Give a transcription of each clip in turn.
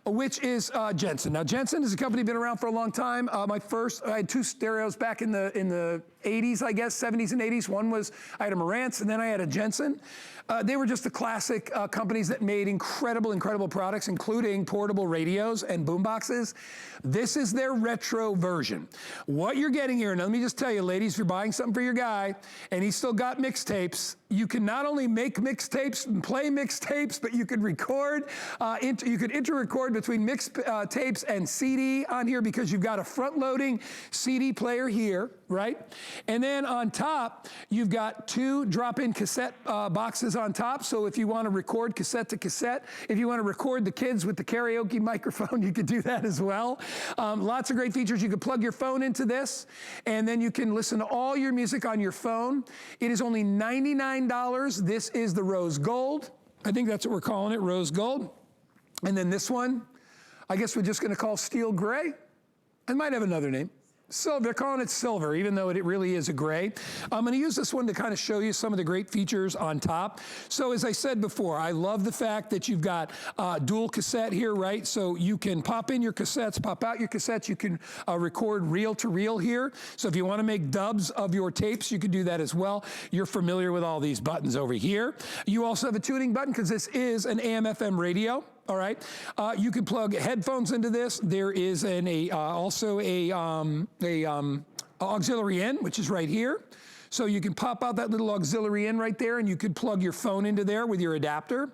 which is Jensen. Now, Jensen is a company been around for a long time. I had two stereos back in the 80s, I guess, 70s and 80s. One was, I had a Marantz, and then I had a Jensen. They were just the classic companies that made incredible products, including portable radios and boomboxes. This is their retro version. What you're getting here, and let me just tell you, ladies, if you're buying something for your guy, and he's still got mixtapes, you can not only make mixtapes and play mixtapes, but you could record, you could inter-record between tapes and CD on here, because you've got a front-loading CD player here, right? And then on top, you've got two drop-in cassette boxes on top. So if you want to record cassette to cassette, if you want to record the kids with the karaoke microphone, you could do that as well. Lots of great features. You could plug your phone into this, and then you can listen to all your music on your phone. It is only $99. This is the rose gold. I think that's what we're calling it, rose gold. And then this one, I guess we're just going to call steel gray. It might have another name. Silver, they're calling it silver, even though it really is a gray. I'm going to use this one to kind of show you some of the great features on top. So as I said before, I love the fact that you've got dual cassette here, right? So you can pop in your cassettes, pop out your cassettes. You can record reel to reel here. So if you want to make dubs of your tapes, you can do that as well. You're familiar with all these buttons over here. You also have a tuning button, because this is an AM/FM radio. All right, you can plug headphones into this. There is also a auxiliary in, which is right here. So you can pop out that little auxiliary in right there, and you could plug your phone into there with your adapter.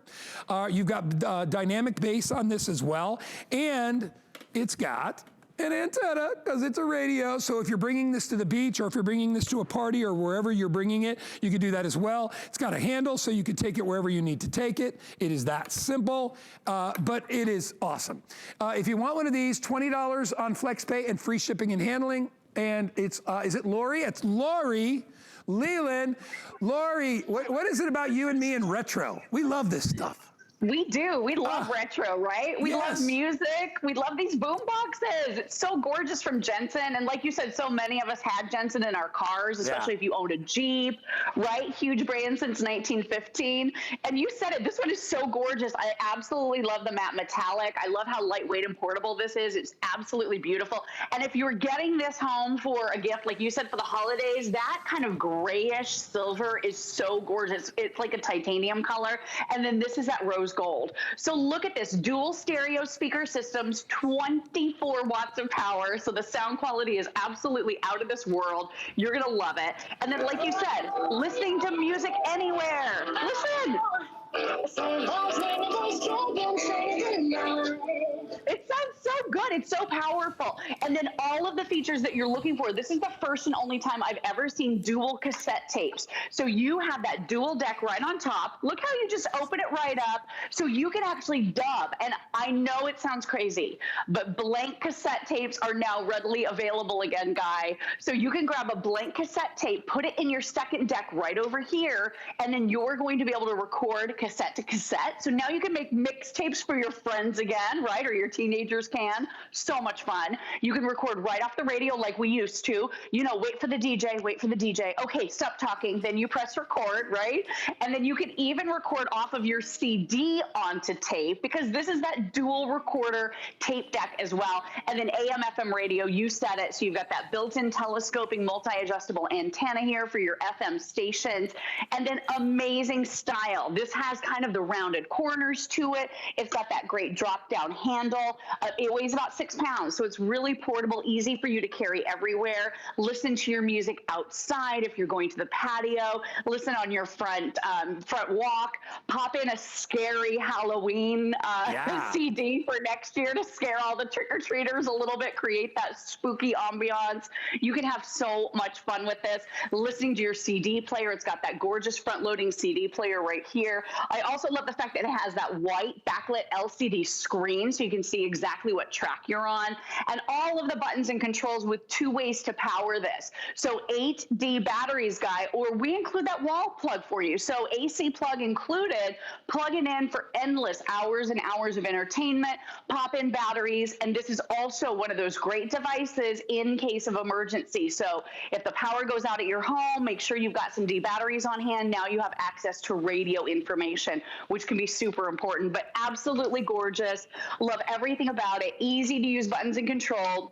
You've got dynamic bass on this as well, and it's got an antenna, because it's a radio. So if you're bringing this to the beach, or if you're bringing this to a party, or wherever you're bringing it, you can do that as well. It's got a handle, so you can take it wherever you need to take it. It is that simple, but it is awesome. If you want one of these, $20 on FlexPay and free shipping and handling. And it's, is it Lori? It's Lori Leland. Lori, what is it about you and me and retro? We love this stuff. We do. We love retro, right? We yes. love music. We love these boom boxes. It's so gorgeous from Jensen. And like you said, so many of us had Jensen in our cars, especially if you owned a Jeep, right? Huge brand since 1915. And you said it, this one is so gorgeous. I absolutely love the matte metallic. I love how lightweight and portable this is. It's absolutely beautiful. And if you're getting this home for a gift, like you said, for the holidays, that kind of grayish silver is so gorgeous. It's like a titanium color. And then this is that rose gold. So look at this, dual stereo speaker systems, 24 watts of power. So the sound quality is absolutely out of this world. You're going to love it. And then, like you said, listening to music anywhere. Listen. It sounds so good. It's so powerful. And then all of the features that you're looking for. This is the first and only time I've ever seen dual cassette tapes. So you have that dual deck right on top. Look how you just open it right up. So you can actually dub. And I know it sounds crazy, but blank cassette tapes are now readily available again, Guy. So you can grab a blank cassette tape, put it in your second deck right over here, and then you're going to be able to record cassette to cassette. So now you can make mixtapes for your friends again, right? Or your teenagers can. So much fun. You can record right off the radio like we used to. You know, wait for the DJ, wait for the DJ. Okay, stop talking. Then you press record, right? And then you can even record off of your CD onto tape, because this is that dual recorder tape deck as well. And then AM/FM radio, you said it. So you've got that built-in telescoping multi-adjustable antenna here for your FM stations. And then amazing style. This has kind of the rounded corners to it. It's got that great drop down handle. It weighs about 6 pounds. So it's really portable, easy for you to carry everywhere. Listen to your music outside if you're going to the patio. Listen on your front walk. Pop in a scary Halloween CD for next year to scare all the trick-or-treaters a little bit, create that spooky ambiance. You can have so much fun with this. Listening to your CD player, it's got that gorgeous front-loading CD player right here. I also love the fact that it has that white backlit LCD screen, so you can see exactly what track you're on, and all of the buttons and controls with 2 ways to power this. So 8D batteries, guy, or we include that wall plug for you. So AC plug included, plug it in for endless hours and hours of entertainment, pop in batteries, and this is also one of those great devices in case of emergency. So if the power goes out at your home, make sure you've got some D batteries on hand. Now you have access to radio information, which can be super important, but absolutely gorgeous. Love everything about it. Easy to use buttons and control.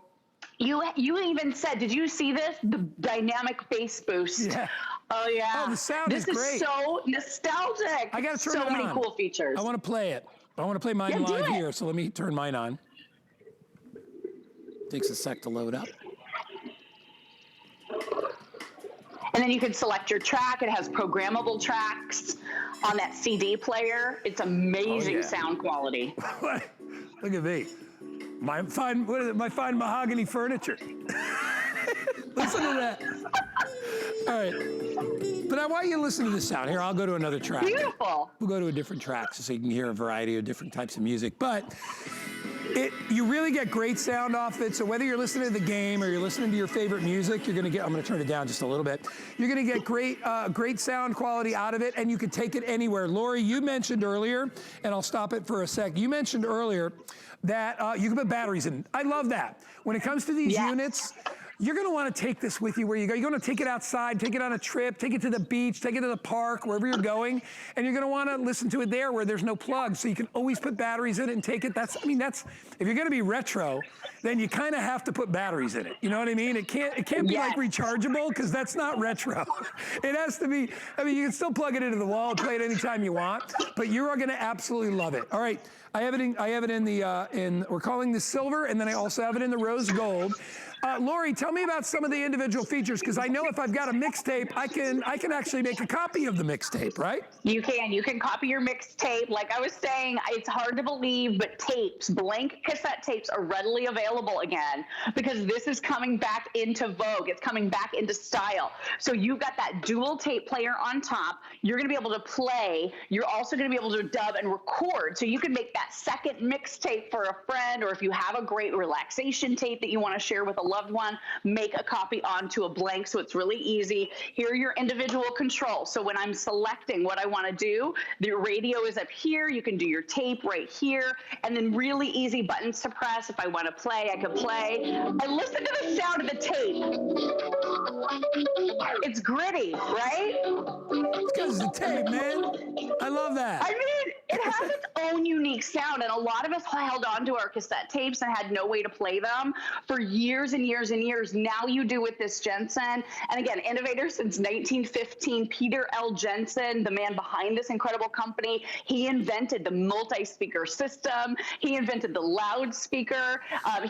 You even said, did you see this? The dynamic bass boost. Yeah. Oh yeah. Oh, the sound is great. This is so nostalgic. I got to turn it on. So many cool features. I want to play it. I want to play mine live here, so let me turn mine on. Takes a sec to load up. And then you can select your track. It has programmable tracks on that CD player. It's amazing sound quality. Look at me. My fine mahogany furniture. Listen to that. All right. But I want you to listen to this sound. Here, I'll go to another track. Beautiful. We'll go to a different track so you can hear a variety of different types of music. But you really get great sound off it. So whether you're listening to the game or you're listening to your favorite music, you're going to get, I'm going to turn it down just a little bit. You're going to get great sound quality out of it, and you can take it anywhere. Lori, you mentioned earlier, and I'll stop it for a sec. You mentioned earlier that you can put batteries in. I love that. When it comes to these units, you're going to want to take this with you where you go. You're going to take it outside, take it on a trip, take it to the beach, take it to the park, wherever you're going, and you're going to want to listen to it there where there's no plug. So you can always put batteries in it and take it. That's if you're going to be retro, then you kind of have to put batteries in it. You know what I mean? It can't be like rechargeable, because that's not retro. It has to be. I mean, you can still plug it into the wall and play it anytime you want, but you are going to absolutely love it. All right. I have it in the we're calling this silver, and then I also have it in the rose gold. Lori, tell me about some of the individual features, because I know if I've got a mixtape, I can actually make a copy of the mixtape, right? You can copy your mixtape. Like I was saying, it's hard to believe, but blank cassette tapes are readily available again, because this is coming back into vogue. It's coming back into style. So you've got that dual tape player on top. You're going to be able to play. You're also going to be able to dub and record. So you can make that second mixtape for a friend, or if you have a great relaxation tape that you want to share with a loved one, make a copy onto a blank. So it's really easy. Here are your individual controls. So when I'm selecting what I want to do, the radio is up here. You can do your tape right here, and then really easy buttons to press. If I want to play, I can play. And listen to the sound of the tape. It's gritty, right? It's because it's the tape, man. I love that. I mean, it has its own unique sound, and a lot of us held on to our cassette tapes and had no way to play them for years and years and years. Now you do with this Jensen. And again, innovator since 1915, Peter L. Jensen, the man behind this incredible company, he invented the multi-speaker system. He invented the loudspeaker.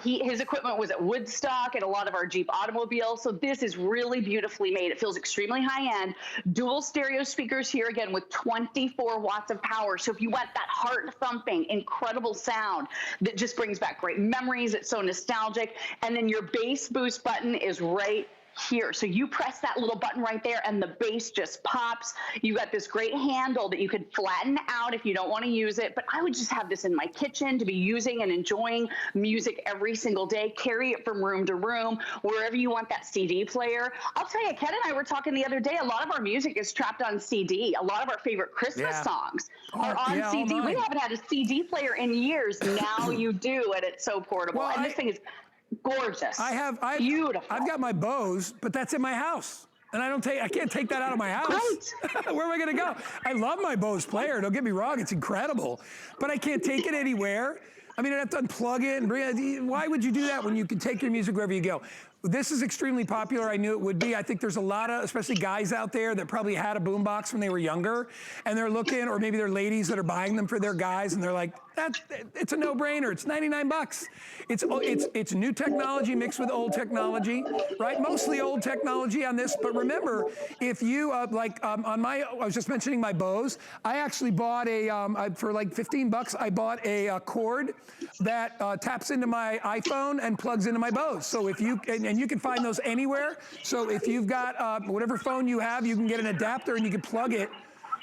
His equipment was at Woodstock and a lot of our Jeep automobiles. So this is really beautifully made. It feels extremely high-end. Dual stereo speakers here, again, with 24 watts of power. So if you want that heart-thumping, incredible sound that just brings back great memories, it's so nostalgic. And then your bass boost button is right here. So you press that little button right there and the bass just pops. You got this great handle that you could flatten out if you don't want to use it, but I would just have this in my kitchen to be using and enjoying music every single day. Carry it from room to room, wherever you want that CD player. I'll tell you, Ken and I were talking the other day, a lot of our music is trapped on CD. A lot of our favorite Christmas songs are on CD. We haven't had a CD player in years. Now you do, and it's so portable. Well, and this thing is gorgeous. Beautiful. I've got my Bose, but that's in my house. And I can't take that out of my house. Right. Where am I going to go? I love my Bose player. Don't get me wrong. It's incredible. But I can't take it anywhere. I mean, I'd have to unplug it and bring it. Why would you do that when you can take your music wherever you go? This is extremely popular. I knew it would be. I think there's a lot of, especially guys out there that probably had a boombox when they were younger, and they're looking, or maybe they're ladies that are buying them for their guys, and they're like, it's a no-brainer. It's 99 bucks. It's new technology mixed with old technology, right? Mostly old technology on this, but remember, if you, I was just mentioning my Bose, I actually bought for like 15 bucks, I bought a cord that taps into my iPhone and plugs into my Bose. So if you, and you can find those anywhere. So if you've got whatever phone you have, you can get an adapter and you can plug it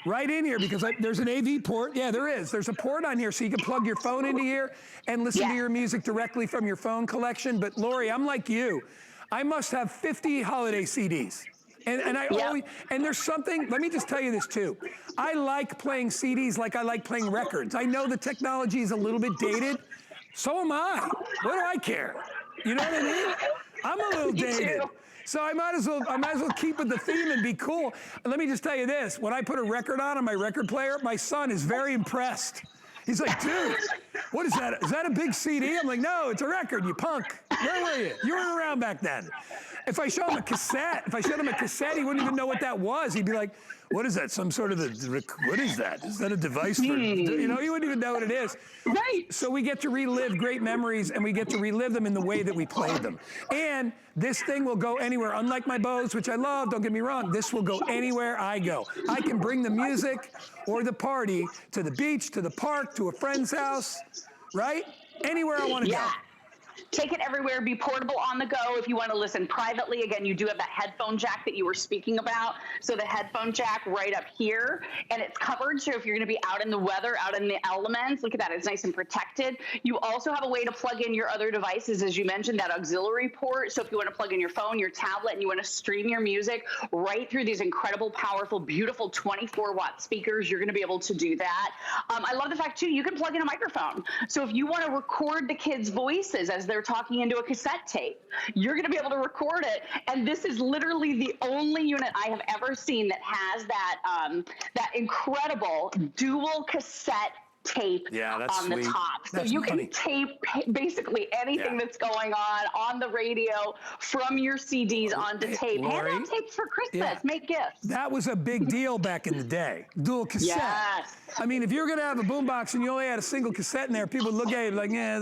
right in here because there's an AV port. Yeah, there is. There's a port on here so you can plug your phone into here and listen to your music directly from your phone collection. But Lori, I'm like you. I must have 50 holiday CDs. And I always, and there's something, let me just tell you this too. I like playing CDs like I like playing records. I know the technology is a little bit dated. So am I. What do I care? You know what I mean? I'm a little dated. So I might as well keep with the theme and be cool. And let me just tell you this, when I put a record on my record player, my son is very impressed. He's like, dude, what is that? Is that a big CD? I'm like, no, it's a record, you punk. Where were you? You weren't around back then. If I showed him a cassette, he wouldn't even know what that was. He'd be like, what is that? Some sort of what is that? Is that a device for, you know, he wouldn't even know what it is. Right. So we get to relive great memories and we get to relive them in the way that we played them. And this thing will go anywhere. Unlike my Bose, which I love, don't get me wrong, this will go anywhere I go. I can bring the music or the party to the beach, to the park, to a friend's house, right? Anywhere I want to go. Take it everywhere, be portable on the go. If you want to listen privately, again, you do have that headphone jack that you were speaking about. So the headphone jack right up here, and it's covered. So if you're going to be out in the weather, out in the elements, look at that, it's nice and protected. You also have a way to plug in your other devices, as you mentioned, that auxiliary port. So if you want to plug in your phone, your tablet, and you want to stream your music right through these incredible, powerful, beautiful 24-watt speakers, you're going to be able to do that. I love the fact, too, you can plug in a microphone. So if you want to record the kids' voices as they're talking into a cassette tape, you're going to be able to record it. And this is literally the only unit I have ever seen that has that that incredible dual cassette tape on the top. So you can tape basically anything that's going on the radio from your CDs onto tape. Hand out tapes for Christmas. Make gifts. That was a big deal back in the day. Dual cassette. Yes. I mean, if you're going to have a boombox and you only had a single cassette in there, people would look at you like, yeah,